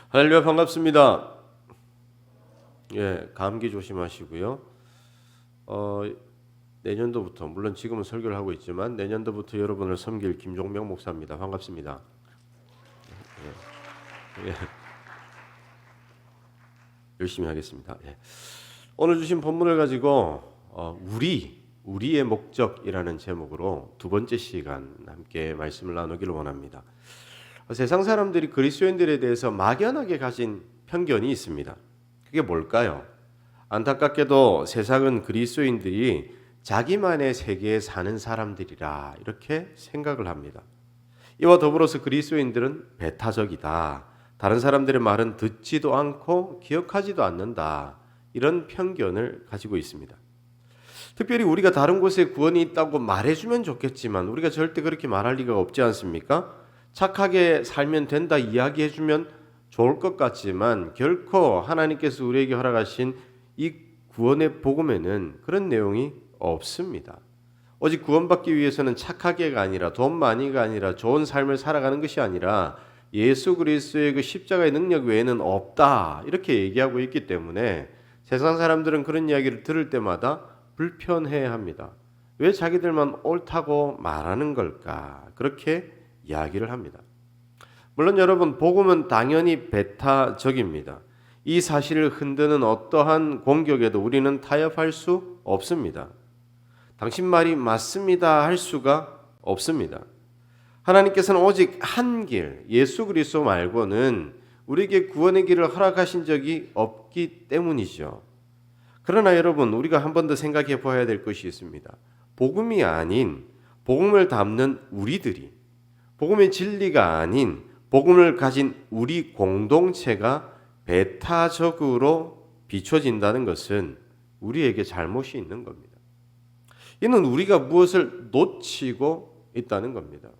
할렐루야, 반갑습니다. 예, 감기 조심하시고요. 내년도부터, 물론 지금은 설교를 하고 있지만 내년도부터 여러분을 섬길 김종명 목사입니다. 반갑습니다. 예, 열심히 하겠습니다. 예. 오늘 주신 본문을 가지고 우리의 목적이라는 제목으로 두 번째 시간 함께 말씀을 나누기를 원합니다. 세상 사람들이 그리스도인들에 대해서 막연하게 가진 편견이 있습니다. 그게 뭘까요? 안타깝게도 세상은 그리스도인들이 자기만의 세계에 사는 사람들이라 이렇게 생각을 합니다. 이와 더불어서 그리스도인들은 배타적이다. 다른 사람들의 말은 듣지도 않고 기억하지도 않는다. 이런 편견을 가지고 있습니다. 특별히 우리가 다른 곳에 구원이 있다고 말해주면 좋겠지만 우리가 절대 그렇게 말할 리가 없지 않습니까? 착하게 살면 된다 이야기해주면 좋을 것 같지만 결코 하나님께서 우리에게 허락하신 이 구원의 복음에는 그런 내용이 없습니다. 오직 구원받기 위해서는 착하게가 아니라 돈 많이가 아니라 좋은 삶을 살아가는 것이 아니라 예수 그리스도의 그 십자가의 능력 외에는 없다 이렇게 얘기하고 있기 때문에 세상 사람들은 그런 이야기를 들을 때마다 불편해합니다. 왜 자기들만 옳다고 말하는 걸까? 그렇게 이야기를 합니다. 물론 여러분, 복음은 당연히 배타적입니다. 이 사실을 흔드는 어떠한 공격에도 우리는 타협할 수 없습니다. 당신 말이 맞습니다 할 수가 없습니다. 하나님께서는 오직 한 길, 예수 그리스도 말고는 우리에게 구원의 길을 허락하신 적이 없기 때문이죠. 그러나 여러분, 우리가 한 번 더 생각해 봐야 될 것이 있습니다. 복음이 아닌 복음을 담는 우리들이, 복음의 진리가 아닌 복음을 가진 우리 공동체가 배타적으로 비춰진다는 것은 우리에게 잘못이 있는 겁니다. 이는 우리가 무엇을 놓치고 있다는 겁니다.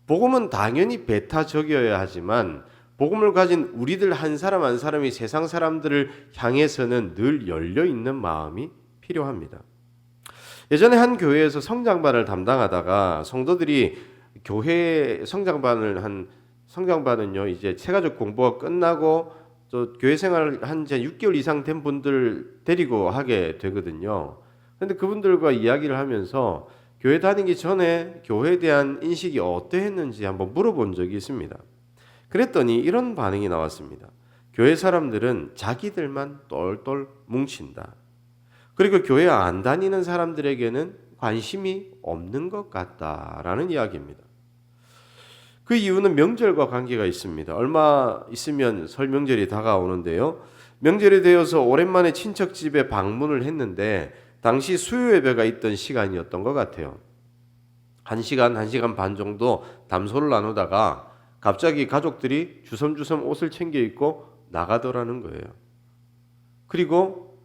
복음은 당연히 배타적이어야 하지만 복음을 가진 우리들 한 사람 한 사람이 세상 사람들을 향해서는 늘 열려 있는 마음이 필요합니다. 예전에 한 교회에서 성장반을 담당하다가 성도들이 교회 성장반은요 이제 체가족 공부가 끝나고 또 교회 생활을 한 6개월 이상 된 분들 데리고 하게 되거든요. 그런데 그분들과 이야기를 하면서 교회 다니기 전에 교회에 대한 인식이 어떠했는지 한번 물어본 적이 있습니다. 그랬더니 이런 반응이 나왔습니다. 교회 사람들은 자기들만 똘똘 뭉친다. 그리고 교회 안 다니는 사람들에게는 관심이 없는 것 같다라는 이야기입니다. 그 이유는 명절과 관계가 있습니다. 얼마 있으면 설 명절이 다가오는데요. 명절이 되어서 오랜만에 친척 집에 방문을 했는데 당시 수요 예배가 있던 시간이었던 것 같아요. 1시간, 1시간 반 정도 담소를 나누다가 갑자기 가족들이 주섬주섬 옷을 챙겨 입고 나가더라는 거예요. 그리고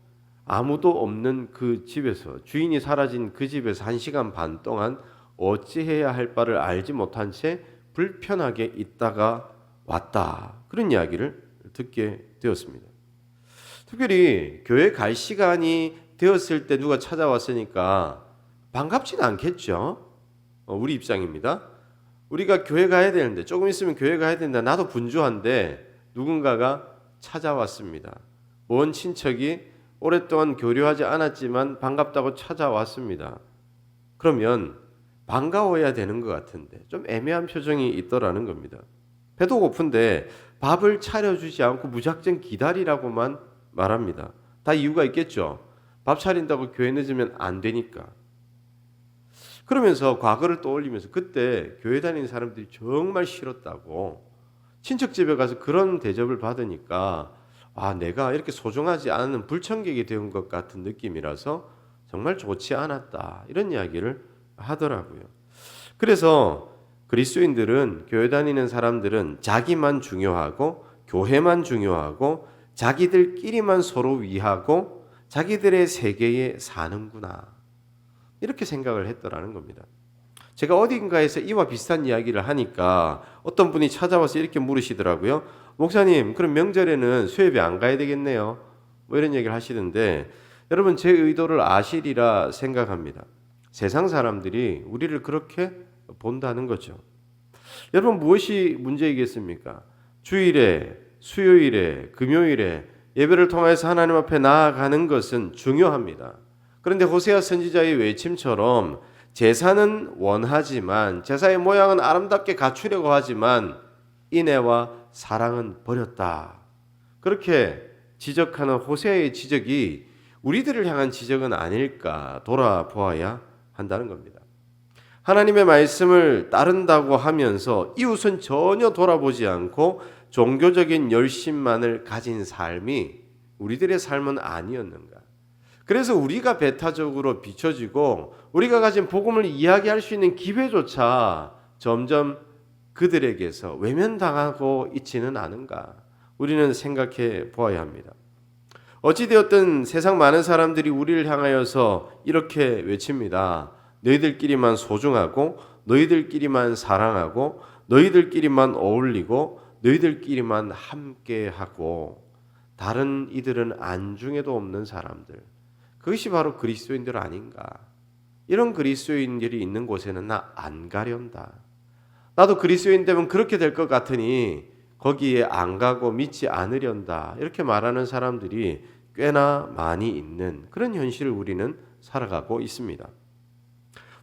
아무도 없는 그 집에서, 주인이 사라진 그 집에서 1시간 반 동안 어찌해야 할 바를 알지 못한 채 불편하게 있다가 왔다. 그런 이야기를 듣게 되었습니다. 특별히 교회 갈 시간이 되었을 때 누가 찾아왔으니까 반갑지는 않겠죠. 우리 입장입니다. 우리가 교회 가야 되는데, 조금 있으면 교회 가야 된다. 나도 분주한데 누군가가 찾아왔습니다. 먼 친척이 오랫동안 교류하지 않았지만 반갑다고 찾아왔습니다. 그러면 반가워야 되는 것 같은데 좀 애매한 표정이 있더라는 겁니다. 배도 고픈데 밥을 차려주지 않고 무작정 기다리라고만 말합니다. 다 이유가 있겠죠. 밥 차린다고 교회 늦으면 안 되니까. 그러면서 과거를 떠올리면서 그때 교회 다니는 사람들이 정말 싫었다고, 친척 집에 가서 그런 대접을 받으니까 내가 이렇게 소중하지 않은 불청객이 된 것 같은 느낌이라서 정말 좋지 않았다, 이런 이야기를 하더라고요. 그래서 그리스도인들은, 교회 다니는 사람들은 자기만 중요하고 교회만 중요하고 자기들끼리만 서로 위하고 자기들의 세계에 사는구나, 이렇게 생각을 했더라는 겁니다. 제가 어딘가에서 이와 비슷한 이야기를 하니까 어떤 분이 찾아와서 이렇게 물으시더라고요. 목사님, 그럼 명절에는 수요예배 안 가야 되겠네요. 뭐 이런 얘기를 하시던데, 여러분 제 의도를 아시리라 생각합니다. 세상 사람들이 우리를 그렇게 본다는 거죠. 여러분, 무엇이 문제이겠습니까? 주일에 수요일에, 금요일에 예배를 통해서 하나님 앞에 나아가는 것은 중요합니다. 그런데 호세아 선지자의 외침처럼 제사는 원하지만, 제사의 모양은 아름답게 갖추려고 하지만 인애와 사랑은 버렸다. 그렇게 지적하는 호세아의 지적이 우리들을 향한 지적은 아닐까 돌아보아야 한다는 겁니다. 하나님의 말씀을 따른다고 하면서 이웃은 전혀 돌아보지 않고 종교적인 열심만을 가진 삶이 우리들의 삶은 아니었는가? 그래서 우리가 배타적으로 비춰지고 우리가 가진 복음을 이야기할 수 있는 기회조차 점점 그들에게서 외면당하고 있지는 않은가? 우리는 생각해 보아야 합니다. 어찌되었든 세상 많은 사람들이 우리를 향하여서 이렇게 외칩니다. 너희들끼리만 소중하고 너희들끼리만 사랑하고 너희들끼리만 어울리고 너희들끼리만 함께하고 다른 이들은 안중에도 없는 사람들. 그것이 바로 그리스도인들 아닌가. 이런 그리스도인들이 있는 곳에는 나 안 가련다. 나도 그리스도인 되면 그렇게 될 것 같으니 거기에 안 가고 믿지 않으련다. 이렇게 말하는 사람들이 꽤나 많이 있는 그런 현실을 우리는 살아가고 있습니다.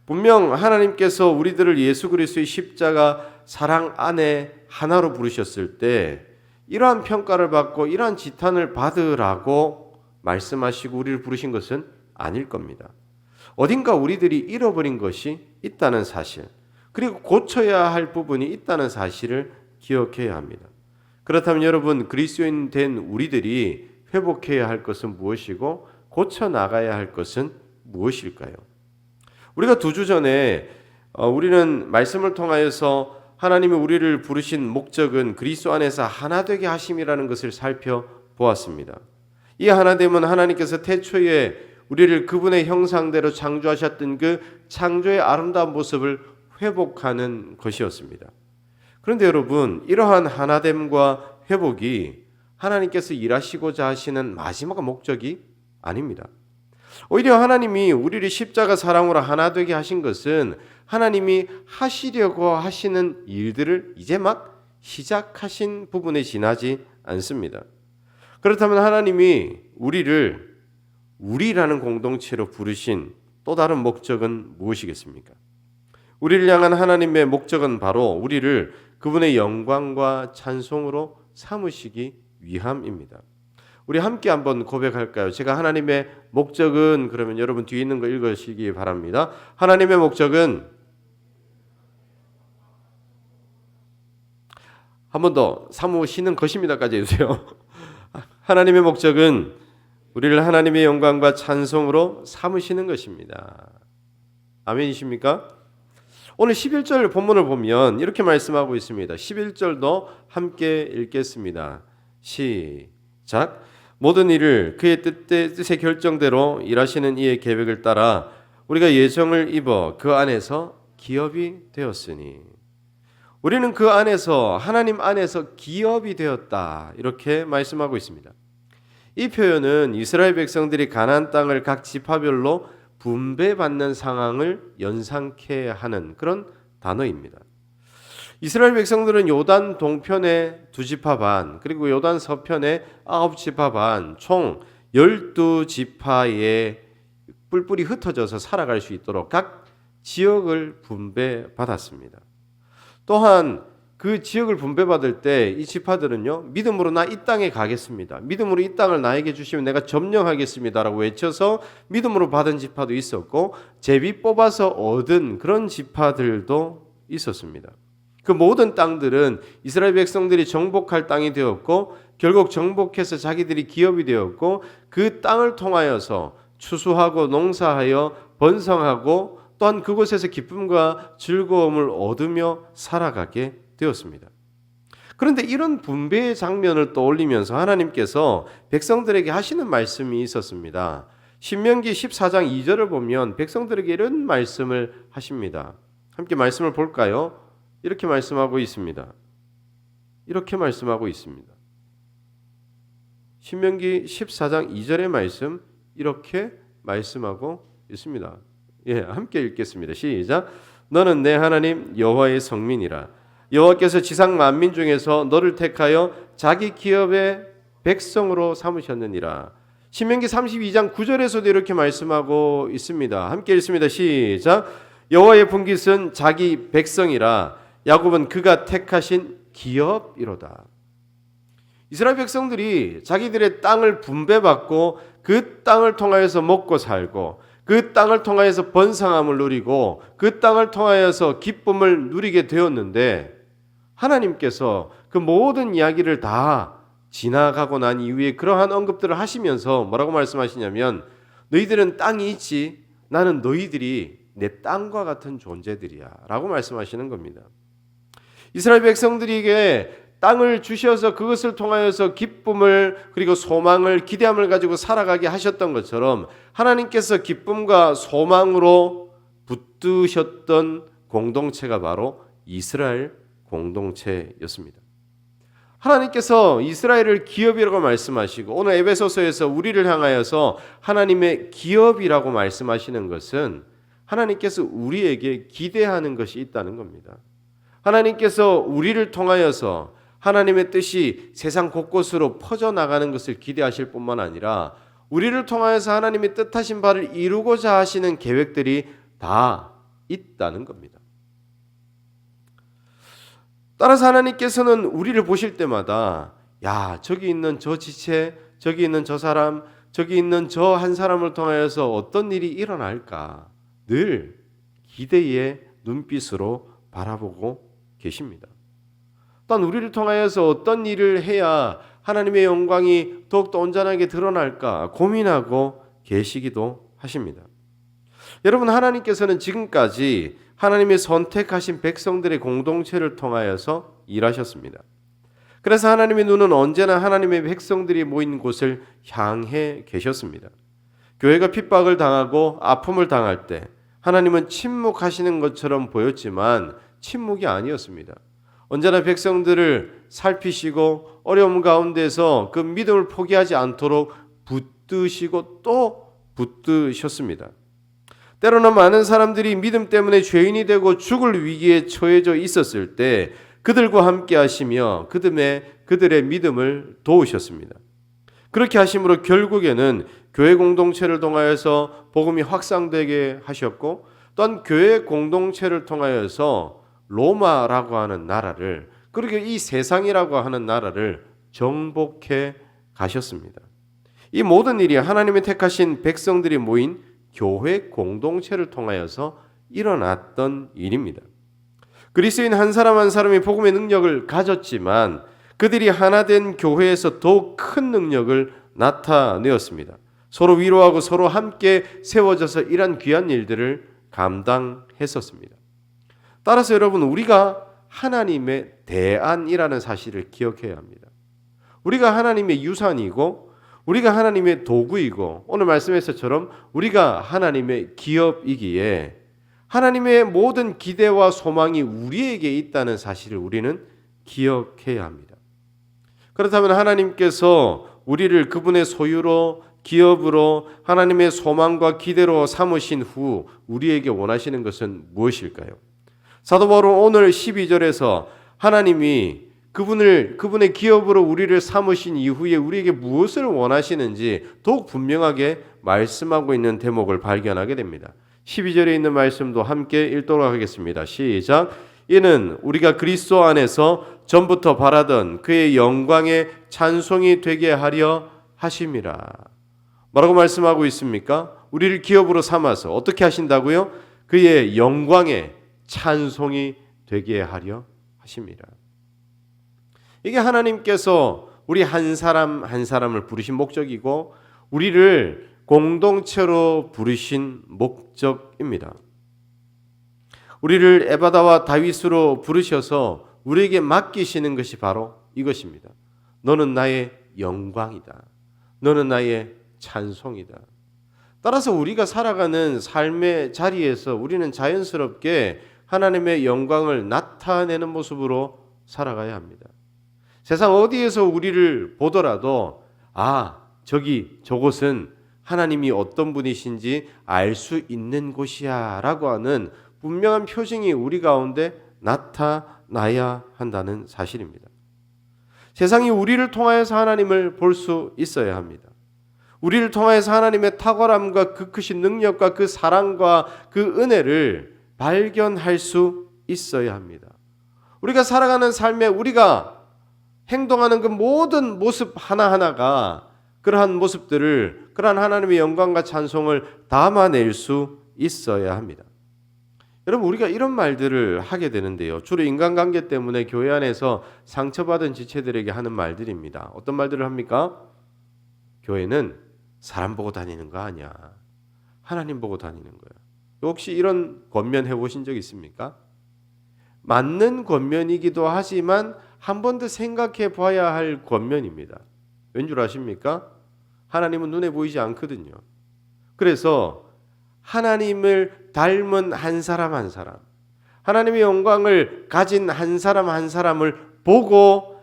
분명 하나님께서 우리들을 예수 그리스도의 십자가 사랑 안에 하나로 부르셨을 때 이러한 평가를 받고 이러한 지탄을 받으라고 말씀하시고 우리를 부르신 것은 아닐 겁니다. 어딘가 우리들이 잃어버린 것이 있다는 사실, 그리고 고쳐야 할 부분이 있다는 사실을 기억해야 합니다. 그렇다면 여러분, 그리스도인 된 우리들이 회복해야 할 것은 무엇이고 고쳐 나가야 할 것은 무엇일까요? 우리가 2주 전에 우리는 말씀을 통하여서 하나님이 우리를 부르신 목적은 그리스도 안에서 하나 되게 하심이라는 것을 살펴보았습니다. 이 하나됨은 하나님께서 태초에 우리를 그분의 형상대로 창조하셨던 그 창조의 아름다운 모습을 회복하는 것이었습니다. 그런데 여러분, 이러한 하나됨과 회복이 하나님께서 일하시고자 하시는 마지막 목적이 아닙니다. 오히려 하나님이 우리를 십자가 사랑으로 하나 되게 하신 것은 하나님이 하시려고 하시는 일들을 이제 막 시작하신 부분에 지나지 않습니다. 그렇다면 하나님이 우리를 우리라는 공동체로 부르신 또 다른 목적은 무엇이겠습니까? 우리를 향한 하나님의 목적은 바로 우리를 그분의 영광과 찬송으로 삼으시기 위함입니다. 우리 함께 한번 고백할까요? 제가 하나님의 목적은, 그러면 여러분 뒤에 있는 거 읽으시기 바랍니다. 하나님의 목적은, 한 번 더, 사무시는 것입니다까지 해주세요. 하나님의 목적은 우리를 하나님의 영광과 찬송으로 삼으시는 것입니다. 아멘이십니까? 오늘 11절 본문을 보면 이렇게 말씀하고 있습니다. 11절도 함께 읽겠습니다. 시작. 모든 일을 그의 뜻의 결정대로 일하시는 이의 계획을 따라 우리가 예정을 입어 그 안에서 기업이 되었으니, 우리는 그 안에서, 하나님 안에서 기업이 되었다, 이렇게 말씀하고 있습니다. 이 표현은 이스라엘 백성들이 가나안 땅을 각 지파별로 분배받는 상황을 연상케 하는 그런 단어입니다. 이스라엘 백성들은 요단 동편의 2지파 반, 그리고 요단 서편의 9지파 반, 총 12지파에 뿔뿔이 흩어져서 살아갈 수 있도록 각 지역을 분배받았습니다. 또한 그 지역을 분배받을 때 이 지파들은요, 믿음으로 나 이 땅에 가겠습니다, 믿음으로 이 땅을 나에게 주시면 내가 점령하겠습니다라고 외쳐서 믿음으로 받은 지파도 있었고, 제비 뽑아서 얻은 그런 지파들도 있었습니다. 그 모든 땅들은 이스라엘 백성들이 정복할 땅이 되었고, 결국 정복해서 자기들이 기업이 되었고, 그 땅을 통하여서 추수하고 농사하여 번성하고 또한 그곳에서 기쁨과 즐거움을 얻으며 살아가게 되었습니다. 그런데 이런 분배의 장면을 떠올리면서 하나님께서 백성들에게 하시는 말씀이 있었습니다. 신명기 14장 2절을 보면 백성들에게 이런 말씀을 하십니다. 함께 말씀을 볼까요? 이렇게 말씀하고 있습니다. 이렇게 말씀하고 있습니다. 신명기 14장 2절의 말씀, 이렇게 말씀하고 있습니다. 예, 함께 읽겠습니다. 시작. 너는 내 하나님 여호와의 성민이라. 여호와께서 지상 만민 중에서 너를 택하여 자기 기업의 백성으로 삼으셨느니라. 신명기 32장 9절에서도 이렇게 말씀하고 있습니다. 함께 읽습니다. 시작. 여호와의 분깃은 자기 백성이라 야곱은 그가 택하신 기업이로다. 이스라엘 백성들이 자기들의 땅을 분배받고 그 땅을 통하여서 먹고 살고 그 땅을 통하여서 번성함을 누리고 그 땅을 통하여서 기쁨을 누리게 되었는데 하나님께서 그 모든 이야기를 다 지나가고 난 이후에 그러한 언급들을 하시면서 뭐라고 말씀하시냐면 너희들은 땅이 있지 나는 너희들이 내 땅과 같은 존재들이야 라고 말씀하시는 겁니다. 이스라엘 백성들에게 땅을 주셔서 그것을 통하여서 기쁨을 그리고 소망을 기대함을 가지고 살아가게 하셨던 것처럼 하나님께서 기쁨과 소망으로 붙드셨던 공동체가 바로 이스라엘 공동체였습니다. 하나님께서 이스라엘을 기업이라고 말씀하시고 오늘 에베소서에서 우리를 향하여서 하나님의 기업이라고 말씀하시는 것은 하나님께서 우리에게 기대하는 것이 있다는 겁니다. 하나님께서 우리를 통하여서 하나님의 뜻이 세상 곳곳으로 퍼져나가는 것을 기대하실 뿐만 아니라 우리를 통하여서 하나님의 뜻하신 바를 이루고자 하시는 계획들이 다 있다는 겁니다. 따라서 하나님께서는 우리를 보실 때마다 야, 저기 있는 저 지체, 저기 있는 저 사람, 저기 있는 저 한 사람을 통하여서 어떤 일이 일어날까 늘 기대의 눈빛으로 바라보고 계십니다. 또한 우리를 통하여서 어떤 일을 해야 하나님의 영광이 더욱더 온전하게 드러날까 고민하고 계시기도 하십니다. 여러분, 하나님께서는 지금까지 하나님의 선택하신 백성들의 공동체를 통하여서 일하셨습니다. 그래서 하나님의 눈은 언제나 하나님의 백성들이 모인 곳을 향해 계셨습니다. 교회가 핍박을 당하고 아픔을 당할 때 하나님은 침묵하시는 것처럼 보였지만 침묵이 아니었습니다. 언제나 백성들을 살피시고 어려움 가운데서 그 믿음을 포기하지 않도록 붙드시고 또 붙드셨습니다. 때로는 많은 사람들이 믿음 때문에 죄인이 되고 죽을 위기에 처해져 있었을 때 그들과 함께 하시며 그들의 믿음을 도우셨습니다. 그렇게 하심으로 결국에는 교회 공동체를 통하여서 복음이 확산되게 하셨고 또한 교회 공동체를 통하여서 로마라고 하는 나라를 그리고 이 세상이라고 하는 나라를 정복해 가셨습니다. 이 모든 일이 하나님의 택하신 백성들이 모인 교회 공동체를 통하여서 일어났던 일입니다. 그리스도인 한 사람 한 사람이 복음의 능력을 가졌지만 그들이 하나 된 교회에서 더욱 큰 능력을 나타내었습니다. 서로 위로하고 서로 함께 세워져서 이런 귀한 일들을 감당했었습니다. 따라서 여러분, 우리가 하나님의 대안이라는 사실을 기억해야 합니다. 우리가 하나님의 유산이고 우리가 하나님의 도구이고 오늘 말씀에서처럼 우리가 하나님의 기업이기에 하나님의 모든 기대와 소망이 우리에게 있다는 사실을 우리는 기억해야 합니다. 그렇다면 하나님께서 우리를 그분의 소유로 기업으로 하나님의 소망과 기대로 삼으신 후 우리에게 원하시는 것은 무엇일까요? 사도 바울은 오늘 12절에서 하나님이 그분의 기업으로 우리를 삼으신 이후에 우리에게 무엇을 원하시는지 더욱 분명하게 말씀하고 있는 대목을 발견하게 됩니다. 12절에 있는 말씀도 함께 읽도록 하겠습니다. 시작. 이는 우리가 그리스도 안에서 전부터 바라던 그의 영광의 찬송이 되게 하려 하심이라. 뭐라고 말씀하고 있습니까? 우리를 기업으로 삼아서 어떻게 하신다고요? 그의 영광의 찬송이 되게 하려 하심이라. 이게 하나님께서 우리 한 사람 한 사람을 부르신 목적이고 우리를 공동체로 부르신 목적입니다. 우리를 에바다와 다윗으로 부르셔서 우리에게 맡기시는 것이 바로 이것입니다. 너는 나의 영광이다. 너는 나의 찬송이다. 따라서 우리가 살아가는 삶의 자리에서 우리는 자연스럽게 하나님의 영광을 나타내는 모습으로 살아가야 합니다. 세상 어디에서 우리를 보더라도 저곳은 하나님이 어떤 분이신지 알 수 있는 곳이야 라고 하는 분명한 표징이 우리 가운데 나타나야 한다는 사실입니다. 세상이 우리를 통하여서 하나님을 볼 수 있어야 합니다. 우리를 통하여서 하나님의 탁월함과 그 크신 능력과 그 사랑과 그 은혜를 발견할 수 있어야 합니다. 우리가 살아가는 삶에 우리가 행동하는 그 모든 모습 하나하나가 그러한 모습들을, 그러한 하나님의 영광과 찬송을 담아낼 수 있어야 합니다. 여러분, 우리가 이런 말들을 하게 되는데요, 주로 인간관계 때문에 교회 안에서 상처받은 지체들에게 하는 말들입니다. 어떤 말들을 합니까? 교회는 사람 보고 다니는 거 아니야, 하나님 보고 다니는 거야. 혹시 이런 권면 해보신 적 있습니까? 맞는 권면이기도 하지만 한 번 더 생각해 봐야 할 권면입니다. 왠 줄 아십니까? 하나님은 눈에 보이지 않거든요. 그래서 하나님을 닮은 한 사람 한 사람, 하나님의 영광을 가진 한 사람 한 사람을 보고,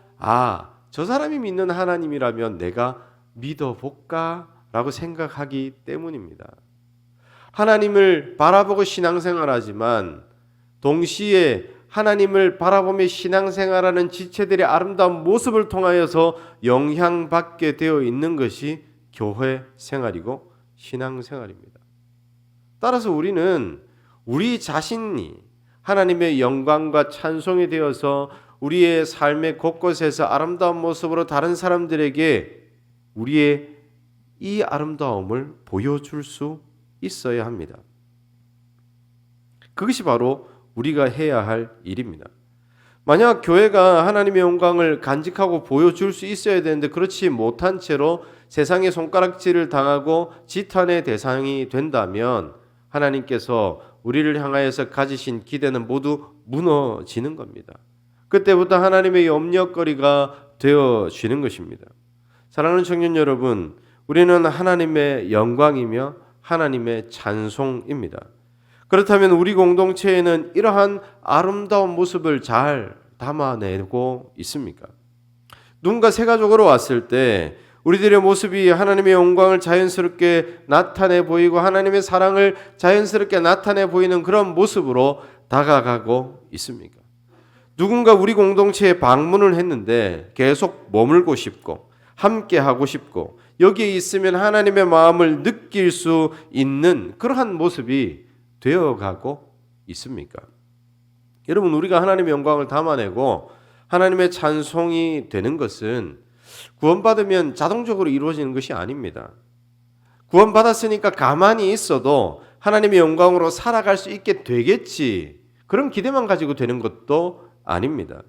저 사람이 믿는 하나님이라면 내가 믿어볼까? 라고 생각하기 때문입니다. 하나님을 바라보고 신앙생활하지만 동시에 하나님을 바라보며 신앙생활하는 지체들의 아름다운 모습을 통하여서 영향받게 되어 있는 것이 교회 생활이고 신앙생활입니다. 따라서 우리는 우리 자신이 하나님의 영광과 찬송이 되어서 우리의 삶의 곳곳에서 아름다운 모습으로 다른 사람들에게 우리의 이 아름다움을 보여줄 수 있어야 합니다. 그것이 바로 우리가 해야 할 일입니다. 만약 교회가 하나님의 영광을 간직하고 보여줄 수 있어야 되는데 그렇지 못한 채로 세상의 손가락질을 당하고 지탄의 대상이 된다면 하나님께서 우리를 향하여서 가지신 기대는 모두 무너지는 겁니다. 그때부터 하나님의 염려거리가 되어지는 것입니다. 사랑하는 청년 여러분, 우리는 하나님의 영광이며 하나님의 찬송입니다. 그렇다면 우리 공동체에는 이러한 아름다운 모습을 잘 담아내고 있습니까? 누군가 세가족으로 왔을 때 우리들의 모습이 하나님의 영광을 자연스럽게 나타내 보이고 하나님의 사랑을 자연스럽게 나타내 보이는 그런 모습으로 다가가고 있습니까? 누군가 우리 공동체에 방문을 했는데 계속 머물고 싶고 함께 하고 싶고 여기에 있으면 하나님의 마음을 느낄 수 있는 그러한 모습이 되어가고 있습니까? 여러분, 우리가 하나님의 영광을 담아내고 하나님의 찬송이 되는 것은 구원받으면 자동적으로 이루어지는 것이 아닙니다. 구원받았으니까 가만히 있어도 하나님의 영광으로 살아갈 수 있게 되겠지, 그런 기대만 가지고 되는 것도 아닙니다.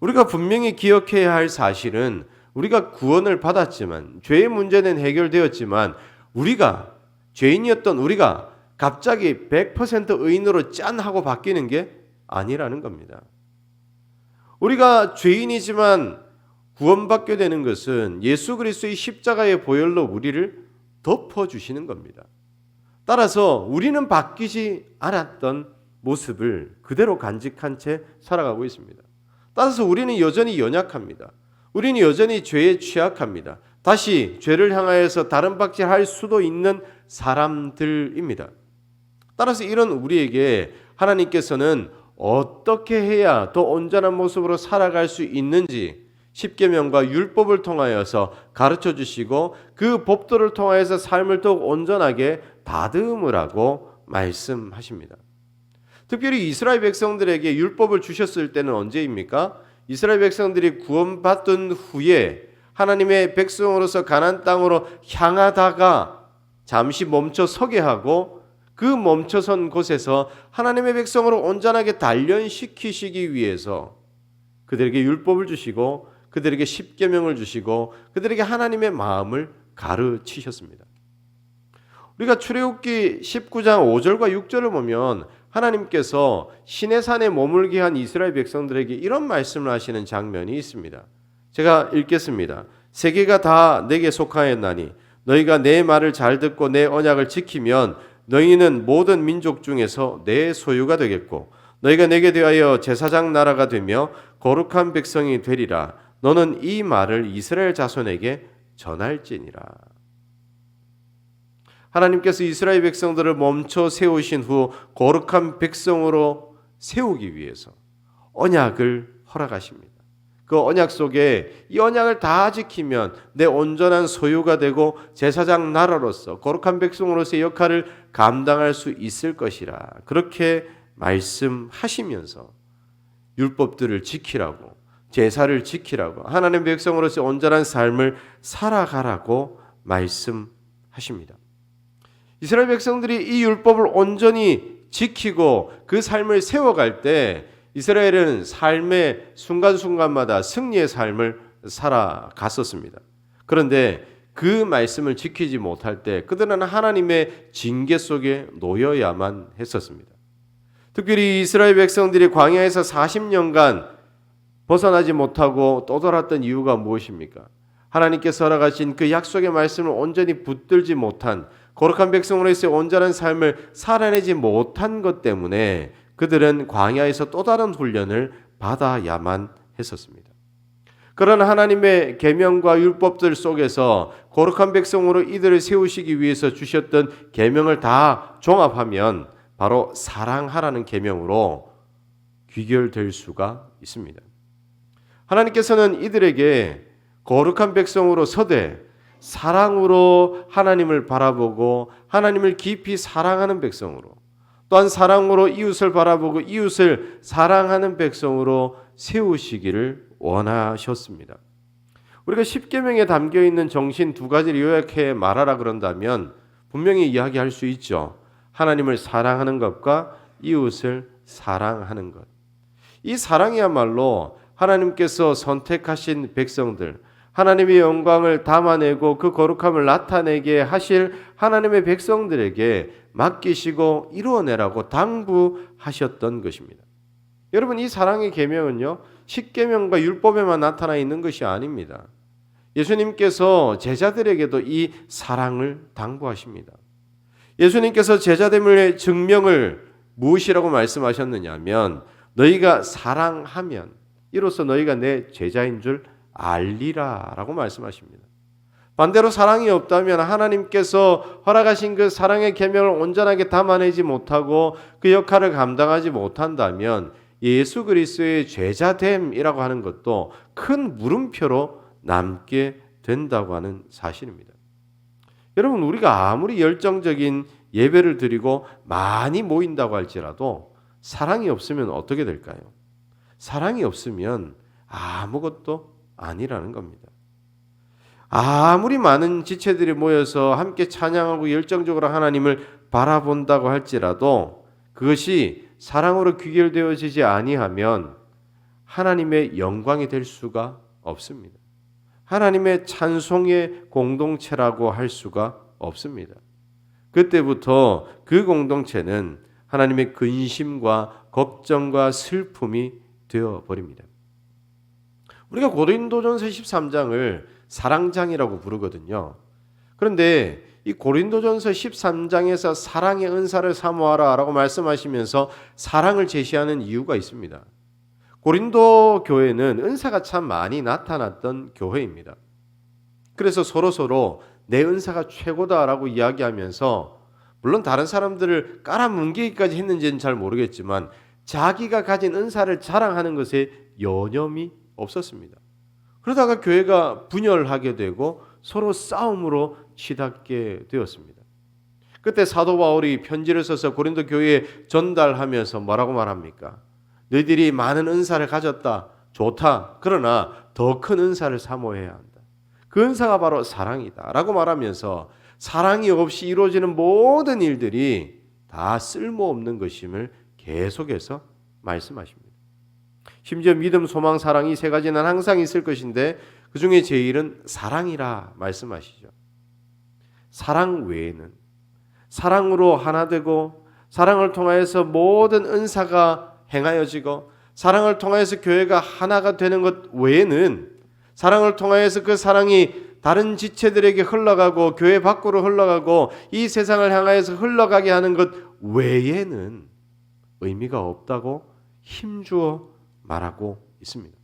우리가 분명히 기억해야 할 사실은 우리가 구원을 받았지만, 죄의 문제는 해결되었지만, 우리가 죄인이었던 우리가 갑자기 100% 의인으로 짠 하고 바뀌는 게 아니라는 겁니다. 우리가 죄인이지만 구원받게 되는 것은 예수 그리스도의 십자가의 보혈로 우리를 덮어주시는 겁니다. 따라서 우리는 바뀌지 않았던 모습을 그대로 간직한 채 살아가고 있습니다. 따라서 우리는 여전히 연약합니다. 우리는 여전히 죄에 취약합니다. 다시 죄를 향하여서 다른 박질할 수도 있는 사람들입니다. 따라서 이런 우리에게 하나님께서는 어떻게 해야 더 온전한 모습으로 살아갈 수 있는지 십계명과 율법을 통하여서 가르쳐 주시고 그 법도를 통하여서 삶을 더욱 온전하게 다듬으라고 말씀하십니다. 특별히 이스라엘 백성들에게 율법을 주셨을 때는 언제입니까? 이스라엘 백성들이 구원받은 후에 하나님의 백성으로서 가나안 땅으로 향하다가 잠시 멈춰 서게 하고 그 멈춰선 곳에서 하나님의 백성으로 온전하게 단련시키시기 위해서 그들에게 율법을 주시고 그들에게 십계명을 주시고 그들에게 하나님의 마음을 가르치셨습니다. 우리가 출애굽기 19장 5절과 6절을 보면 하나님께서 시내산에 머물게 한 이스라엘 백성들에게 이런 말씀을 하시는 장면이 있습니다. 제가 읽겠습니다. 세계가 다 내게 속하였나니 너희가 내 말을 잘 듣고 내 언약을 지키면 너희는 모든 민족 중에서 내 소유가 되겠고 너희가 내게 대하여 제사장 나라가 되며 거룩한 백성이 되리라. 너는 이 말을 이스라엘 자손에게 전할지니라. 하나님께서 이스라엘 백성들을 멈춰 세우신 후 거룩한 백성으로 세우기 위해서 언약을 허락하십니다. 그 언약 속에 이 언약을 다 지키면 내 온전한 소유가 되고 제사장 나라로서 거룩한 백성으로서의 역할을 감당할 수 있을 것이라 그렇게 말씀하시면서 율법들을 지키라고 제사를 지키라고 하나님의 백성으로서 온전한 삶을 살아가라고 말씀하십니다. 이스라엘 백성들이 이 율법을 온전히 지키고 그 삶을 세워갈 때 이스라엘은 삶의 순간순간마다 승리의 삶을 살아갔었습니다. 그런데 그 말씀을 지키지 못할 때 그들은 하나님의 징계 속에 놓여야만 했었습니다. 특별히 이스라엘 백성들이 광야에서 40년간 벗어나지 못하고 떠돌았던 이유가 무엇입니까? 하나님께서 허락하신 그 약속의 말씀을 온전히 붙들지 못한 거룩한 백성으로서의 온전한 삶을 살아내지 못한 것 때문에 그들은 광야에서 또 다른 훈련을 받아야만 했었습니다. 그런 하나님의 계명과 율법들 속에서 거룩한 백성으로 이들을 세우시기 위해서 주셨던 계명을 다 종합하면 바로 사랑하라는 계명으로 귀결될 수가 있습니다. 하나님께서는 이들에게 거룩한 백성으로 서되 사랑으로 하나님을 바라보고 하나님을 깊이 사랑하는 백성으로 또한 사랑으로 이웃을 바라보고 이웃을 사랑하는 백성으로 세우시기를 원하셨습니다. 우리가 십계명에 담겨 있는 정신 두 가지를 요약해 말하라 그런다면 분명히 이야기할 수 있죠. 하나님을 사랑하는 것과 이웃을 사랑하는 것. 이 사랑이야말로 하나님께서 선택하신 백성들, 하나님의 영광을 담아내고 그 거룩함을 나타내게 하실 하나님의 백성들에게 맡기시고 이루어내라고 당부하셨던 것입니다. 여러분, 이 사랑의 계명은요, 십계명과 율법에만 나타나 있는 것이 아닙니다. 예수님께서 제자들에게도 이 사랑을 당부하십니다. 예수님께서 제자됨의 증명을 무엇이라고 말씀하셨느냐 하면 너희가 사랑하면 이로써 너희가 내 제자인 줄 알리라 라고 말씀하십니다. 반대로 사랑이 없다면 하나님께서 허락하신 그 사랑의 계명을 온전하게 담아내지 못하고 그 역할을 감당하지 못한다면 예수 그리스도의 제자됨이라고 하는 것도 큰 물음표로 남게 된다고 하는 사실입니다. 여러분, 우리가 아무리 열정적인 예배를 드리고 많이 모인다고 할지라도 사랑이 없으면 어떻게 될까요? 사랑이 없으면 아무것도 아니라는 겁니다. 아무리 많은 지체들이 모여서 함께 찬양하고 열정적으로 하나님을 바라본다고 할지라도 그것이 사랑으로 귀결되어지지 아니하면 하나님의 영광이 될 수가 없습니다. 하나님의 찬송의 공동체라고 할 수가 없습니다. 그때부터 그 공동체는 하나님의 근심과 걱정과 슬픔이 되어버립니다. 우리가 고린도전서 13장을 사랑장이라고 부르거든요. 그런데 이 고린도전서 13장에서 사랑의 은사를 사모하라 라고 말씀하시면서 사랑을 제시하는 이유가 있습니다. 고린도 교회는 은사가 참 많이 나타났던 교회입니다. 그래서 서로 내 은사가 최고다라고 이야기하면서 물론 다른 사람들을 깔아뭉개기까지 했는지는 잘 모르겠지만 자기가 가진 은사를 자랑하는 것에 여념이 없었습니다. 그러다가 교회가 분열하게 되고 서로 싸움으로 치닫게 되었습니다. 그때 사도 바울이 편지를 써서 고린도 교회에 전달하면서 뭐라고 말합니까? 너희들이 많은 은사를 가졌다. 좋다. 그러나 더 큰 은사를 사모해야 한다. 그 은사가 바로 사랑이다. 라고 말하면서 사랑이 없이 이루어지는 모든 일들이 다 쓸모없는 것임을 계속해서 말씀하십니다. 심지어 믿음, 소망, 사랑 이 세 가지는 항상 있을 것인데 그 중에 제일은 사랑이라 말씀하시죠. 사랑 외에는 사랑으로 하나 되고 사랑을 통하여서 모든 은사가 행하여지고 사랑을 통하여서 교회가 하나가 되는 것 외에는 사랑을 통하여서 그 사랑이 다른 지체들에게 흘러가고 교회 밖으로 흘러가고 이 세상을 향하여서 흘러가게 하는 것 외에는 의미가 없다고 힘주어 말하고 있습니다.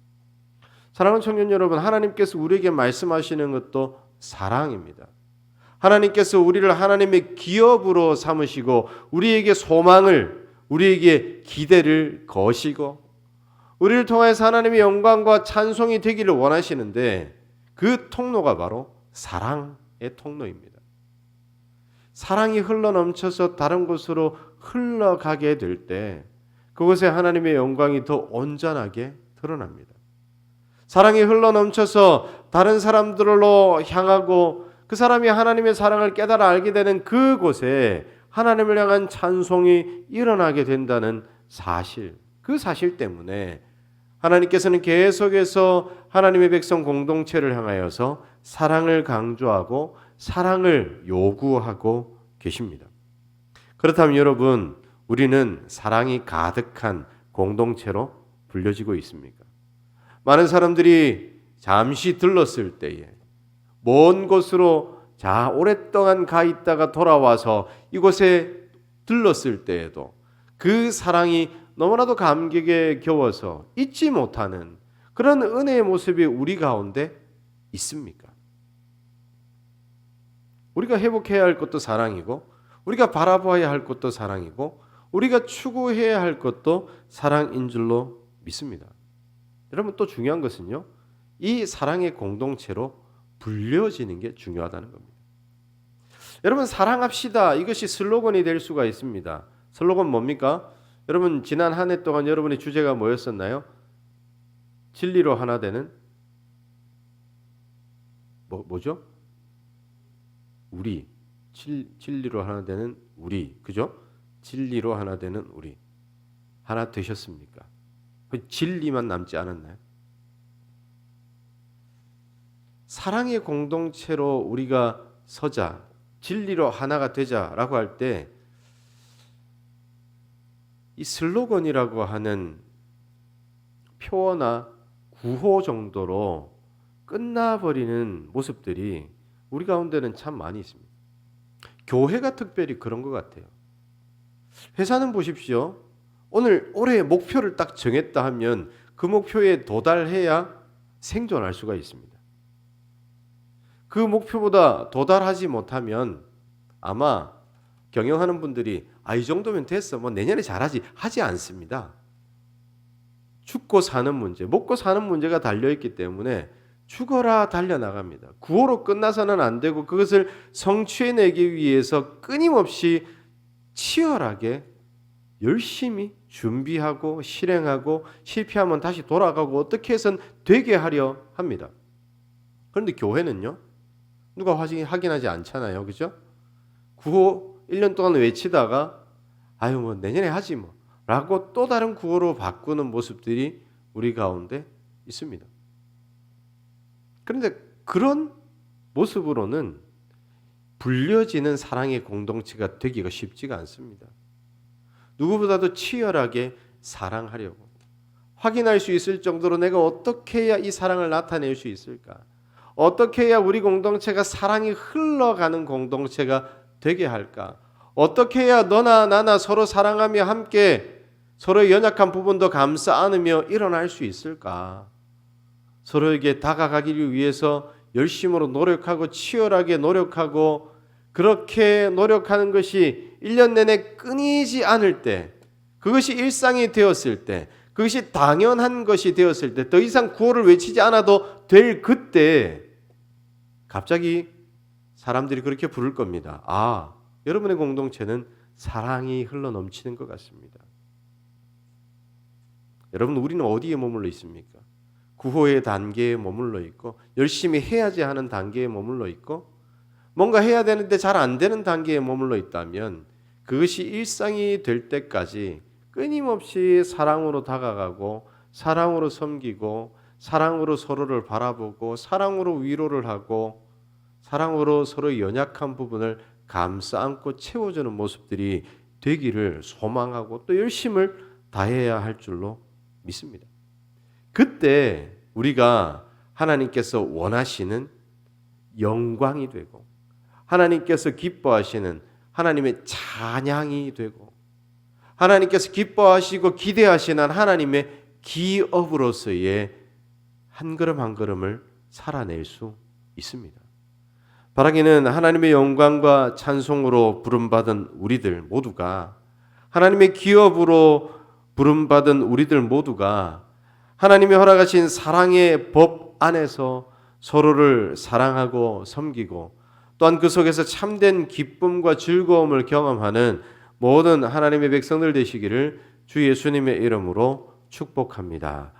사랑하는 청년 여러분, 하나님께서 우리에게 말씀하시는 것도 사랑입니다. 하나님께서 우리를 하나님의 기업으로 삼으시고 우리에게 소망을, 우리에게 기대를 거시고 우리를 통해서 하나님의 영광과 찬송이 되기를 원하시는데 그 통로가 바로 사랑의 통로입니다. 사랑이 흘러넘쳐서 다른 곳으로 흘러가게 될 때 그곳에 하나님의 영광이 더 온전하게 드러납니다. 사랑이 흘러넘쳐서 다른 사람들로 향하고 그 사람이 하나님의 사랑을 깨달아 알게 되는 그곳에 하나님을 향한 찬송이 일어나게 된다는 사실, 그 사실 때문에 하나님께서는 계속해서 하나님의 백성 공동체를 향하여서 사랑을 강조하고 사랑을 요구하고 계십니다. 그렇다면 여러분, 우리는 사랑이 가득한 공동체로 불려지고 있습니까? 많은 사람들이 잠시 들렀을 때에 먼 곳으로 오랫동안 가 있다가 돌아와서 이곳에 들렀을 때에도 그 사랑이 너무나도 감격에 겨워서 잊지 못하는 그런 은혜의 모습이 우리 가운데 있습니까? 우리가 회복해야 할 것도 사랑이고 우리가 바라보아야 할 것도 사랑이고 우리가 추구해야 할 것도 사랑인 줄로 믿습니다. 여러분, 또 중요한 것은요, 이 사랑의 공동체로 불려지는 게 중요하다는 겁니다. 여러분, 사랑합시다, 이것이 슬로건이 될 수가 있습니다. 슬로건 뭡니까? 여러분, 지난 한 해 동안 여러분의 주제가 뭐였었나요? 진리로 하나 되는 뭐죠? 우리. 진리로 하나 되는 우리. 그죠? 진리로 하나 되는 우리. 하나 되셨습니까? 진리만 남지 않았나요? 사랑의 공동체로 우리가 서자, 진리로 하나가 되자라고 할 때 이 슬로건이라고 하는 표어나 구호 정도로 끝나버리는 모습들이 우리 가운데는 참 많이 있습니다. 교회가 특별히 그런 것 같아요. 회사는 보십시오. 오늘 올해의 목표를 딱 정했다 하면 그 목표에 도달해야 생존할 수가 있습니다. 그 목표보다 도달하지 못하면 아마 경영하는 분들이 이 정도면 됐어, 내년에 잘하지, 하지 않습니다. 죽고 사는 문제, 먹고 사는 문제가 달려있기 때문에 죽어라 달려나갑니다. 구호로 끝나서는 안 되고 그것을 성취해내기 위해서 끊임없이 치열하게 열심히 준비하고 실행하고 실패하면 다시 돌아가고 어떻게 해선 되게 하려 합니다. 그런데 교회는요, 누가 확인하지 않잖아요. 그죠? 구호 1년 동안 외치다가 내년에 하지 라고 또 다른 구호로 바꾸는 모습들이 우리 가운데 있습니다. 그런데 그런 모습으로는 불려지는 사랑의 공동체가 되기가 쉽지가 않습니다. 누구보다도 치열하게 사랑하려고 확인할 수 있을 정도로 내가 어떻게 해야 이 사랑을 나타낼 수 있을까? 어떻게 해야 우리 공동체가 사랑이 흘러가는 공동체가 되게 할까? 어떻게 해야 너나 나나 서로 사랑하며 함께 서로의 연약한 부분도 감싸 안으며 일어날 수 있을까? 서로에게 다가가기를 위해서 열심으로 노력하고 치열하게 노력하고 그렇게 노력하는 것이 1년 내내 끊이지 않을 때, 그것이 일상이 되었을 때, 그것이 당연한 것이 되었을 때, 더 이상 구호를 외치지 않아도 될 그때 갑자기 사람들이 그렇게 부를 겁니다. 여러분의 공동체는 사랑이 흘러넘치는 것 같습니다. 여러분, 우리는 어디에 머물러 있습니까? 구호의 단계에 머물러 있고 열심히 해야지 하는 단계에 머물러 있고 뭔가 해야 되는데 잘 안 되는 단계에 머물러 있다면 그것이 일상이 될 때까지 끊임없이 사랑으로 다가가고 사랑으로 섬기고 사랑으로 서로를 바라보고 사랑으로 위로를 하고 사랑으로 서로의 연약한 부분을 감싸 안고 채워주는 모습들이 되기를 소망하고 또 열심을 다해야 할 줄로 믿습니다. 그때 우리가 하나님께서 원하시는 영광이 되고 하나님께서 기뻐하시는 하나님의 찬양이 되고 하나님께서 기뻐하시고 기대하시는 하나님의 기업으로서의 한 걸음 한 걸음을 살아낼 수 있습니다. 바라기는 하나님의 영광과 찬송으로 부름받은 우리들 모두가 하나님의 기업으로 부름받은 우리들 모두가 하나님이 허락하신 사랑의 법 안에서 서로를 사랑하고 섬기고 또한 그 속에서 참된 기쁨과 즐거움을 경험하는 모든 하나님의 백성들 되시기를 주 예수님의 이름으로 축복합니다.